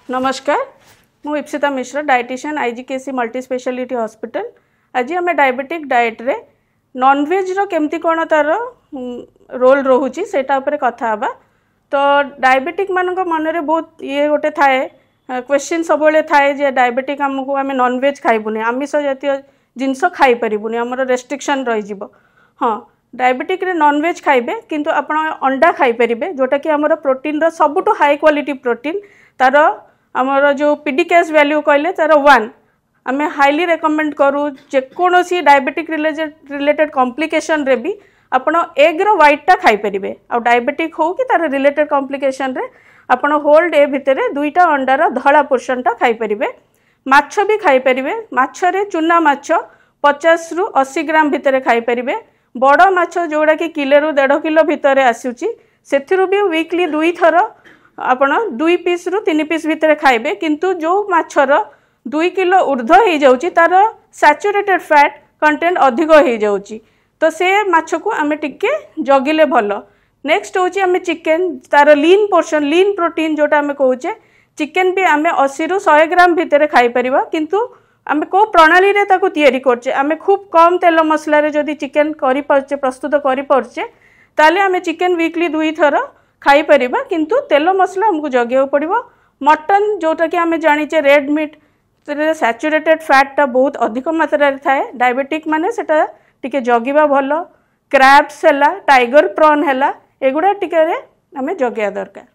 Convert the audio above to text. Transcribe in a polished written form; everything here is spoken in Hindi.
नमस्कार, मु इप्सिता मिश्र, डायटीशियन आईजीकेसी मल्टी स्पेशलिटी हॉस्पिटल। आज आम डायबिटिक डाएट रे नॉनवेज रो केमती कौन तार रोल रोचे से कथा हवा। तो डायबिटिक मान मन में बहुत ये गोटे थाए क्वेश्चन सब थाए जे डायबिटिक आमको आम नॉनवेज खाइबुनि, आमिष जातीय जिनस खाई परिबुनि, आमर रेस्ट्रिक्शन रही। हाँ, डायबिटिक रे नॉनवेज खाइबे किंतु आपण अंडा खाई परिबे, जोटा कि आमर प्रोटीन रो सबुठु हाई क्वालिटी प्रोटीन। तार आमर जो पीडीकेएस वैल्यू कहले तार 1 आम हाईली रेकमेंड करूँ। जेकोसी डायबिटिक रिलेटेड कॉम्प्लिकेशन रे भी आपण एग रो व्हाइटा खाई परिबे। आ डायबिटिक हो कि तार रिलेटेड कॉम्प्लिकेशन रे आपण होल डे भितर 2टा अंडार धला पोर्शनटा खाई परिबे। माछ भी खाई परिबे। माछ रे चुना माछ 50 रु 80 ग्राम भितर खाई परिबे। बड़ माछ जोड़ा कि किलो रु 1.5 किलो भितर आसुची सेथिरु भी वीकली 2 थर आपण 2 पीस रु 3 पीस भितर खाइबे। किंतु जो माछर 2 किलो ऊर्ध्व हो जाउची तार सैचुरेटेड फैट कंटेंट अधिक हो जाउची, तो से माछ को आमे टिके जगिले भल। नेक्स्ट होची आमे चिकन, तार लीन पोर्शन लीन प्रोटीन जोटा आमे कहूचे। चिकन भी आमे 80 रु 100 ग्राम भितर खाई परिबा, किंतु आमे को प्रणाली रे ताको तैयारी करछे। आमे खूब कम तेल मसला रे जदी चिकन करि परछे, प्रस्तुत करि परछे, ताले आमे चिकन वीकली 2 थर खाई परिबा, किंतु तेल मसला हमको जगिया पड़िबो। मटन जोटा कि आमे जानिचे रेड मीट सैचुरेटेड फैटा बहुत अधिक मात्रा रे थाए। डायबिटिक माने सेटा टिके जगिबा भल। क्रैब्स हैला, टाइगर प्रॉन हैला, एगुडा टिके रे आमे जगिया दरकार।